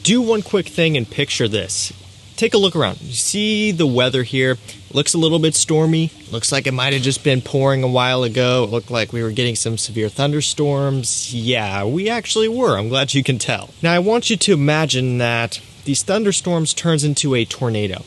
Do one quick thing and picture this. Take a look around. You see the weather here? Looks a little bit stormy. Looks like it might have just been pouring a while ago. It looked like we were getting some severe thunderstorms. Yeah, we actually were. I'm glad you can tell. Now I want you to imagine that these thunderstorms turns into a tornado.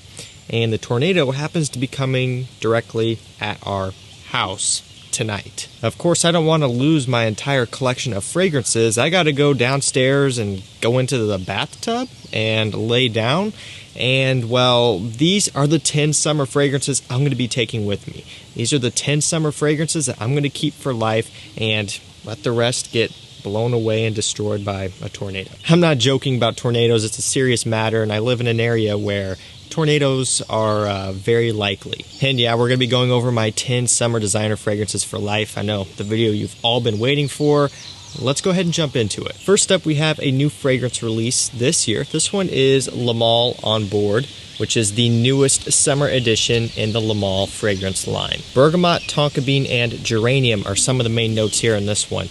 And the tornado happens to be coming directly at our house tonight. Of course, I don't want to lose my entire collection of fragrances. I got to go downstairs and go into the bathtub and lay down. And well, these are the 10 summer fragrances I'm going to be taking with me. These are the 10 summer fragrances that I'm going to keep for life and let the rest get blown away and destroyed by a tornado. I'm not joking about tornadoes. It's a serious matter, and I live in an area where tornadoes are very likely. And yeah, we're going to be going over my 10 summer designer fragrances for life. I know, the video you've all been waiting for. Let's go ahead and jump into it. First up, we have a new fragrance release this year. This one is Le Male On Board, which is the newest summer edition in the Le Male fragrance line. Bergamot, tonka bean, and geranium are some of the main notes here in this one.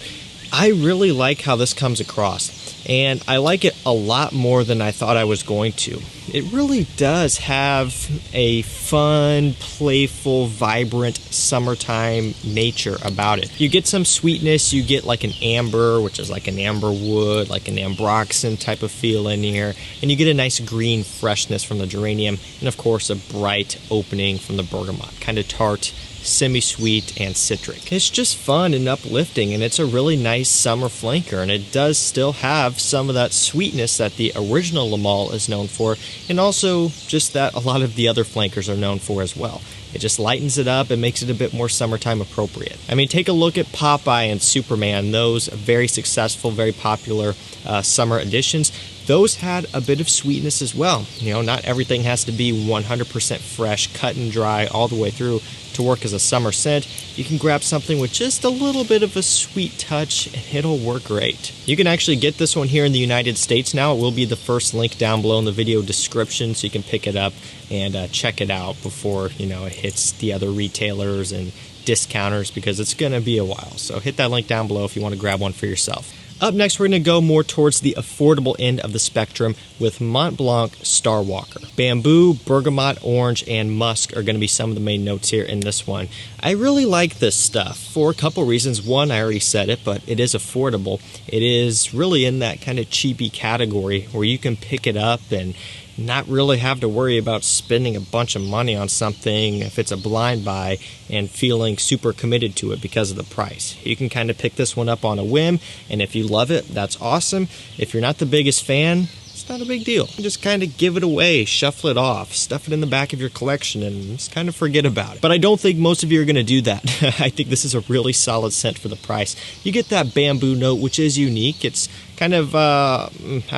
I really like how this comes across, and I like it a lot more than I thought I was going to. It really does have a fun, playful, vibrant summertime nature about it. You get some sweetness, you get like an amber, which is like an amber wood, like an ambroxan type of feel in here, and you get a nice green freshness from the geranium, and of course a bright opening from the bergamot, kind of tart, semi-sweet, and citric. It's just fun and uplifting, and it's a really nice summer flanker, and it does still have some of that sweetness that the original Le Male is known for, and also just that a lot of the other flankers are known for as well. It just lightens it up and makes it a bit more summertime appropriate. I mean, take a look at Popeye and Superman, those very successful, very popular summer editions. Those had a bit of sweetness as well. You know, not everything has to be 100% fresh, cut and dry all the way through to work as a summer scent. You can grab something with just a little bit of a sweet touch and it'll work great. You can actually get this one here in the United States now. It will be the first link down below in the video description, so you can pick it up and check it out before, you know, it hits the other retailers and discounters, because it's going to be a while. So hit that link down below if you want to grab one for yourself. Up next, we're going to go more towards the affordable end of the spectrum with Montblanc Starwalker. Bamboo, bergamot, orange, and musk are going to be some of the main notes here in this one. I really like this stuff for a couple reasons. One, I already said it, but it is affordable. It is really in that kind of cheapy category where you can pick it up and not really have to worry about spending a bunch of money on something if it's a blind buy and feeling super committed to it because of the price. You can kind of pick this one up on a whim, and if you love it, that's awesome. If you're not the biggest fan, it's not a big deal. Just kind of give it away, shuffle it off, stuff it in the back of your collection, and just kind of forget about it. But I don't think most of you are going to do that. I think this is a really solid scent for the price. You get that bamboo note, which is unique. It's kind of, I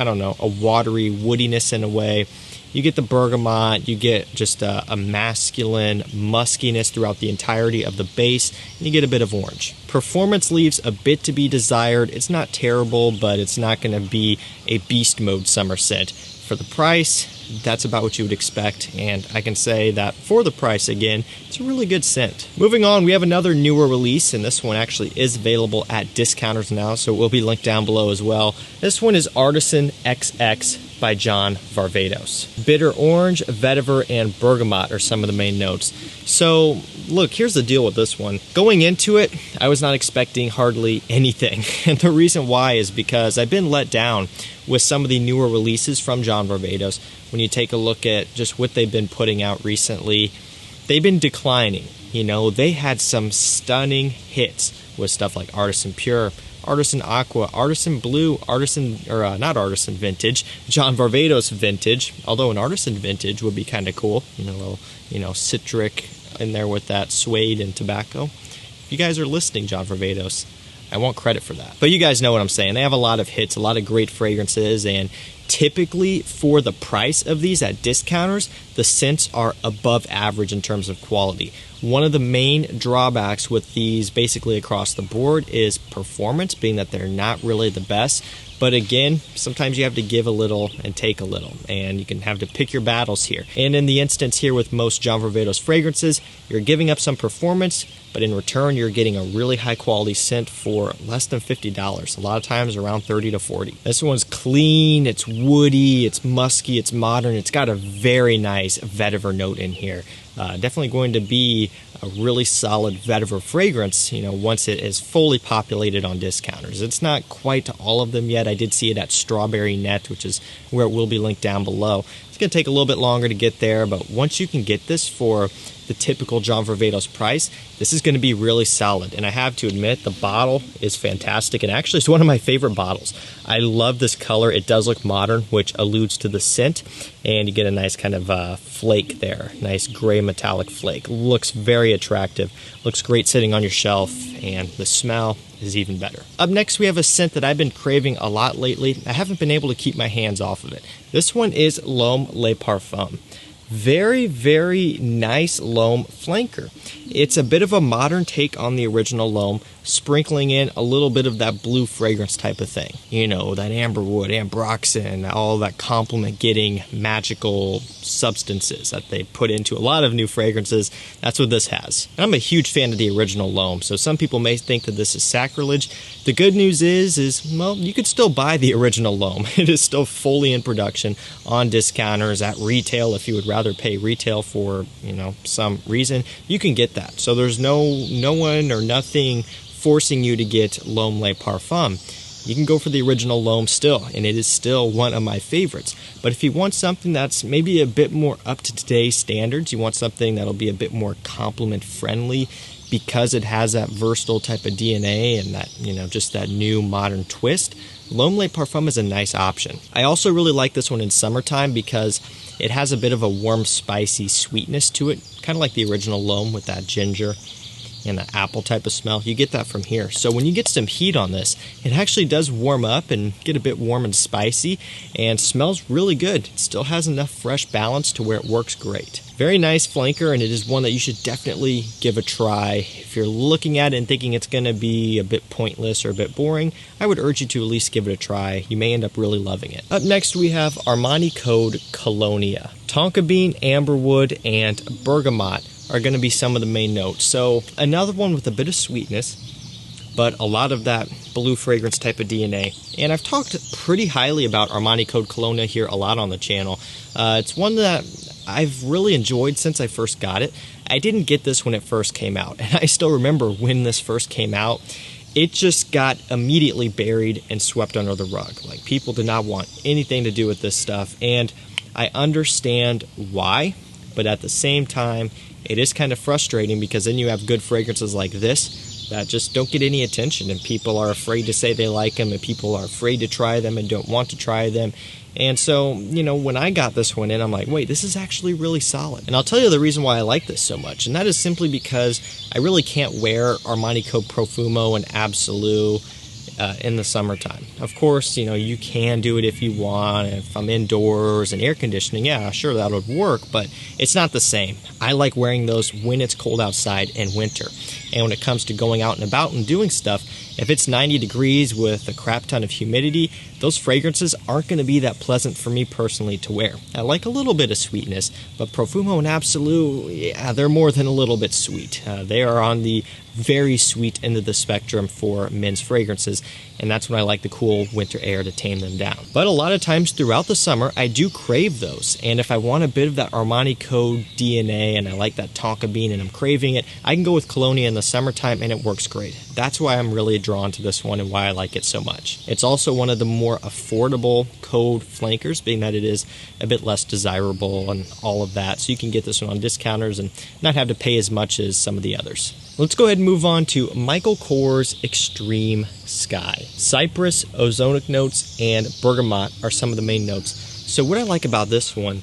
don't know, a watery woodiness in a way. You get the bergamot, you get just a masculine muskiness throughout the entirety of the base, and you get a bit of orange. Performance leaves a bit to be desired. It's not terrible, but it's not going to be a beast mode summer scent. For the price, that's about what you would expect, and I can say that for the price, again, it's a really good scent. Moving on, we have another newer release, and this one actually is available at discounters now, so it will be linked down below as well. This one is Artisan XX by John Varvatos. Bitter orange, vetiver, and bergamot are some of the main notes. So, look, here's the deal with this one. Going into it, I was not expecting hardly anything, and the reason why is because I've been let down with some of the newer releases from John Varvatos. When you take a look at just what they've been putting out recently, they've been declining. You know, they had some stunning hits with stuff like Artisan Pure, Artisan Aqua, Artisan Blue, not Artisan Vintage, John Varvatos Vintage, although an Artisan Vintage would be kind of cool. A little, citric in there with that suede and tobacco. If you guys are listening, John Varvatos, I want credit for that. But you guys know what I'm saying. They have a lot of hits, a lot of great fragrances, and typically for the price of these at discounters, the scents are above average in terms of quality. One of the main drawbacks with these basically across the board is performance, being that they're not really the best. But again, sometimes you have to give a little and take a little, and you can have to pick your battles here. And in the instance here with most John Varvatos fragrances, you're giving up some performance, but in return, you're getting a really high quality scent for less than $50. A lot of times around 30 to 40. This one's clean, it's woody, it's musky, it's modern. It's got a very nice vetiver note in here. Definitely going to be a really solid vetiver fragrance, you know, once it is fully populated on discounters. It's not quite to all of them yet. I did see it at Strawberry Net, which is where it will be linked down below. It's going to take a little bit longer to get there, but once you can get this for the typical John Varvatos price, this is going to be really solid. And I have to admit, the bottle is fantastic, and actually it's one of my favorite bottles. I love this color. It does look modern, which alludes to the scent, and you get a nice kind of flake there, nice gray metallic flake. Looks very attractive, looks great sitting on your shelf, and the smell is even better. Up next, we have a scent that I've been craving a lot lately. I haven't been able to keep my hands off of it. This one is L'Homme Le Parfum. Very, very nice L'Homme flanker. It's a bit of a modern take on the original L'Homme, sprinkling in a little bit of that blue fragrance type of thing. You know, that amberwood, ambroxan, all that compliment-getting magical substances that they put into a lot of new fragrances. That's what this has. And I'm a huge fan of the original L'Homme, so some people may think that this is sacrilege. The good news is, well, you could still buy the original L'Homme. It is still fully in production on discounters, at retail. If you would rather pay retail for, you know, some reason, you can get that. So there's no one or nothing forcing you to get L'Homme Le Parfum. You can go for the original L'Homme still, and it is still one of my favorites. But if you want something that's maybe a bit more up to today's standards, you want something that'll be a bit more compliment friendly because it has that versatile type of DNA and that, you know, just that new modern twist, L'Homme Le Parfum is a nice option. I also really like this one in summertime because it has a bit of a warm, spicy sweetness to it, kind of like the original L'Homme with that ginger and the apple type of smell. You get that from here. So when you get some heat on this, it actually does warm up and get a bit warm and spicy, and smells really good. It still has enough fresh balance to where it works great. Very nice flanker, and it is one that you should definitely give a try. If you're looking at it and thinking it's going to be a bit pointless or a bit boring, I would urge you to at least give it a try. You may end up really loving it. Up next, we have Armani Code Colonia. Tonka bean, amberwood, and bergamot are going to be some of the main notes. So another one with a bit of sweetness, but a lot of that blue fragrance type of DNA. And I've talked pretty highly about Armani Code Colonia here a lot on the channel. It's one that I've really enjoyed since I first got it. I didn't get this when it first came out, and I still remember when this first came out. It just got immediately buried and swept under the rug. Like, people did not want anything to do with this stuff, and I understand why, but at the same time, it is kind of frustrating because then you have good fragrances like this that just don't get any attention, and people are afraid to say they like them, and people are afraid to try them and don't want to try them. And so, you know, when I got this one in, I'm like, wait, this is actually really solid. And I'll tell you the reason why I like this so much, and that is simply because I really can't wear Armani Code Profumo and Absolute in the summertime. Of course, you know, you can do it if you want. If I'm indoors and air conditioning, yeah, sure, that would work, but it's not the same. I like wearing those when it's cold outside in winter. And when it comes to going out and about and doing stuff, if it's 90 degrees with a crap ton of humidity, those fragrances aren't going to be that pleasant for me personally to wear. I like a little bit of sweetness, but Profumo and Absolute, yeah, they're more than a little bit sweet. They are on the very sweet end of the spectrum for men's fragrances, and that's when I like the cool winter air to tame them down. But a lot of times throughout the summer, I do crave those, and if I want a bit of that Armani Code DNA and I like that tonka bean and I'm craving it, I can go with Colonia in the summertime and it works great. That's why I'm really drawn to this one and why I like it so much. It's also one of the more affordable Code flankers, being that it is a bit less desirable and all of that, so you can get this one on discounters and not have to pay as much as some of the others. Let's go ahead and move on to Michael Kors Extreme Sky. Cypress, ozonic notes, and bergamot are some of the main notes. So what I like about this one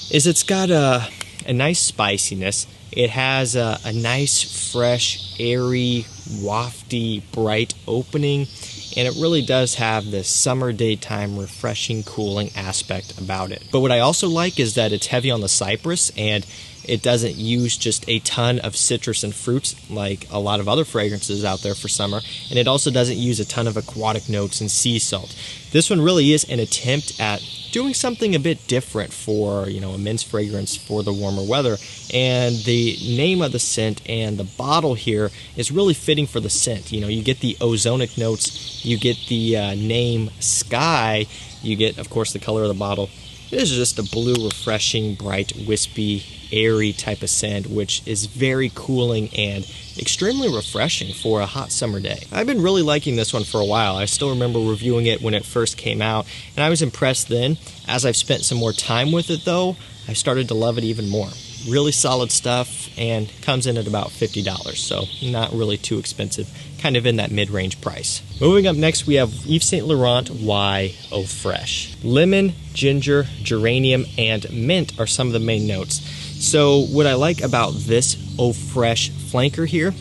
is it's got a nice spiciness. It has a nice, fresh, airy, wafty, bright opening, and it really does have this summer daytime refreshing, cooling aspect about it. But what I also like is that it's heavy on the cypress, and It doesn't use just a ton of citrus and fruits like a lot of other fragrances out there for summer, and it also doesn't use a ton of aquatic notes and sea salt. This one really is an attempt at doing something a bit different for, you know, a men's fragrance for the warmer weather. And the name of the scent and the bottle here is really fitting for the scent. You know, you get the ozonic notes, you get the name Sky, you get, of course, the color of the bottle. It is just a blue, refreshing, bright, wispy, airy type of scent, which is very cooling and extremely refreshing for a hot summer day. I've been really liking this one for a while. I still remember reviewing it when it first came out, and I was impressed then. As I've spent some more time with it though, I started to love it even more. Really solid stuff, and comes in at about $50, so not really too expensive, kind of in that mid-range price. Moving up next, we have Yves Saint Laurent Y Eau Fraiche. Lemon, ginger, geranium, and mint are some of the main notes. So what I like about this Eau Fraiche flanker here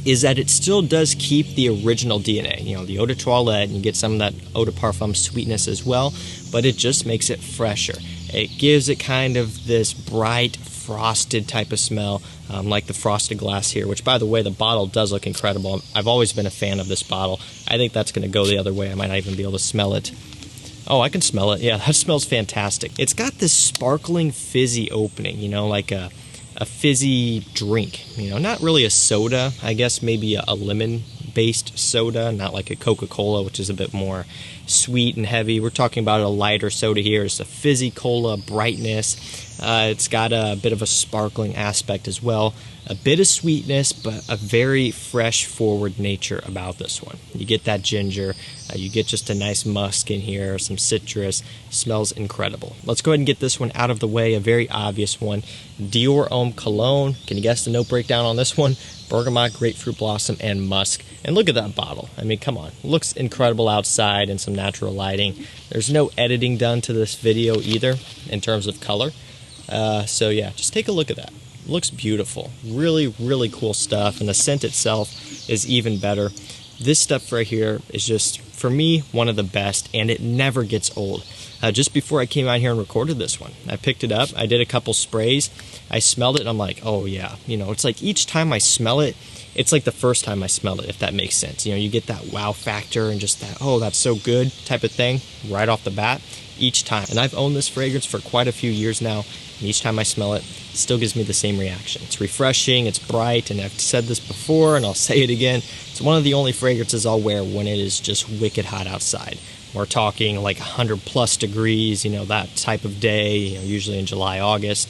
is that it still does keep the original DNA, you know, the eau de toilette, and you get some of that eau de parfum sweetness as well, but it just makes it fresher. It gives it kind of this bright, frosted type of smell, like the frosted glass here, which, by the way, the bottle does look incredible. I've always been a fan of this bottle. I think that's going to go the other way. I might not even be able to smell it. Oh, I can smell it. Yeah, that smells fantastic. It's got this sparkling, fizzy opening, you know, like a fizzy drink. You know, not really a soda. I guess maybe a lemon-based soda, not like a Coca-Cola, which is a bit more sweet and heavy. We're talking about a lighter soda here. It's a fizzy cola brightness. It's got a bit of a sparkling aspect as well. A bit of sweetness, but a very fresh, forward nature about this one. You get that ginger. You get just a nice musk in here, some citrus. Smells incredible. Let's go ahead and get this one out of the way. A very obvious one. Dior Homme Cologne. Can you guess the note breakdown on this one? Bergamot, grapefruit blossom, and musk. And look at that bottle. I mean, come on. It looks incredible outside in some natural lighting. There's no editing done to this video either in terms of color. So yeah, just take a look at that. Looks beautiful. Really, really cool stuff. And the scent itself is even better. This stuff right here is just, for me, one of the best, and it never gets old. Just before I came out here and recorded this one, I picked it up, I did a couple sprays, I smelled it, and I'm like, oh yeah. You know, it's like each time I smell it, it's like the first time I smelled it, if that makes sense. You know, you get that wow factor and just that, oh, that's so good type of thing right off the bat each time. And I've owned this fragrance for quite a few years now, and each time I smell it, it still gives me the same reaction. It's refreshing, it's bright, and I've said this before, and I'll say it again, it's one of the only fragrances I'll wear when it is just wicked hot outside. We're talking like 100+ degrees, you know, that type of day, you know, usually in July, August.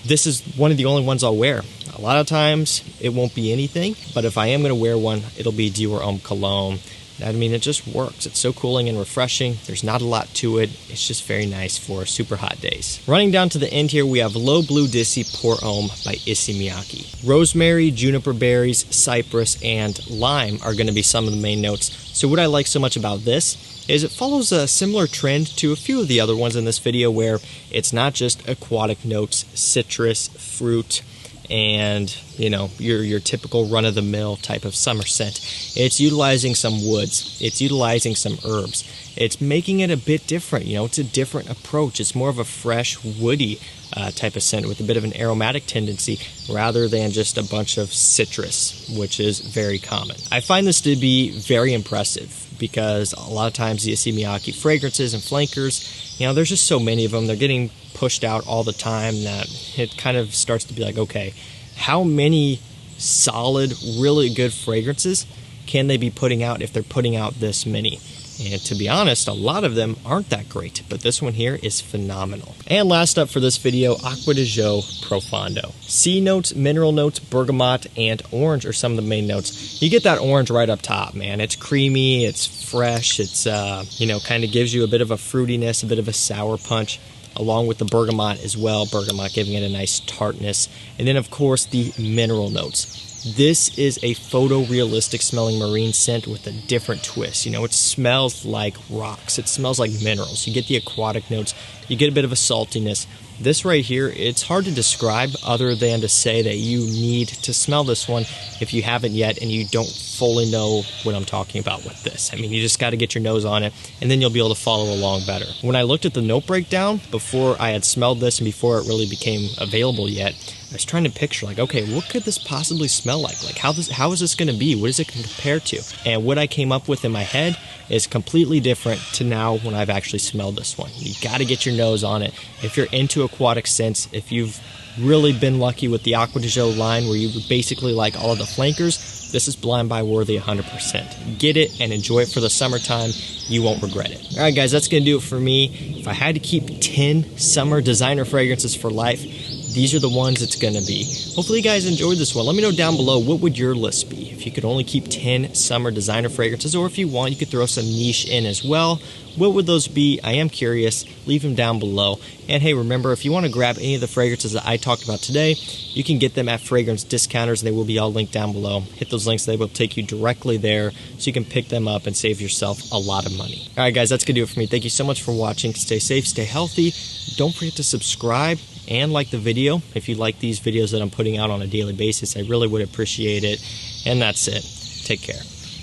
This is one of the only ones I'll wear. A lot of times it won't be anything, but if I am going to wear one, it'll be Dior Homme Cologne. I mean, it just works. It's so cooling and refreshing. There's not a lot to it. It's just very nice for super hot days. Running down to the end here, we have L'Eau Bleu d'Issy Pour Homme by Issey Miyake. Rosemary, juniper berries, cypress, and lime are going to be some of the main notes. So what I like so much about this is it follows a similar trend to a few of the other ones in this video, where it's not just aquatic notes, citrus, fruit, and, you know, your typical run-of-the-mill type of summer scent. It's utilizing some woods. It's utilizing some herbs. It's making it a bit different. You know, it's a different approach. It's more of a fresh, woody type of scent with a bit of an aromatic tendency rather than just a bunch of citrus, which is very common. I find this to be very impressive because a lot of times the Issey Miyake fragrances and flankers, you know, there's just so many of them. They're getting pushed out all the time that it kind of starts to be like, okay, how many solid, really good fragrances can they be putting out if they're putting out this many? And to be honest, a lot of them aren't that great, but this one here is phenomenal. And last up for this video, Acqua di Gio Profondo. Sea notes, mineral notes, bergamot, and orange are some of the main notes. You get that orange right up top, man. It's creamy, it's fresh, it's, you know, kind of gives you a bit of a fruitiness, a bit of a sour punch, along with the bergamot as well. Bergamot giving it a nice tartness. And then, of course, the mineral notes. This is a photorealistic smelling marine scent with a different twist. You know, it smells like rocks. It smells like minerals. You get the aquatic notes. You get a bit of a saltiness. This right here, it's hard to describe other than to say that you need to smell this one if you haven't yet and you don't fully know what I'm talking about with this. I mean, you just got to get your nose on it and then you'll be able to follow along better. When I looked at the note breakdown before I had smelled this and before it really became available yet, I was trying to picture like, okay, what could this possibly smell like? Like how is this going to be? What is it compared to? And what I came up with in my head is completely different to now when I've actually smelled this one. You got to get your nose on it. If you're into aquatic scents, if you've really been lucky with the Aqua de Joe line where you basically like all of the flankers, this is blind buy worthy 100%. Get it and enjoy it for the summertime. You won't regret it. All right, guys, that's going to do it for me. If I had to keep 10 summer designer fragrances for life, these are the ones it's going to be. Hopefully you guys enjoyed this one. Let me know down below, what would your list be? If you could only keep 10 summer designer fragrances, or if you want, you could throw some niche in as well. What would those be? I am curious. Leave them down below. And hey, remember, if you want to grab any of the fragrances that I talked about today, you can get them at fragrance discounters. They will be all linked down below. Hit those links. They will take you directly there so you can pick them up and save yourself a lot of money. All right, guys, that's going to do it for me. Thank you so much for watching. Stay safe, stay healthy. Don't forget to subscribe and like the video. If you like these videos that I'm putting out on a daily basis, I really would appreciate it. And that's it. Take care.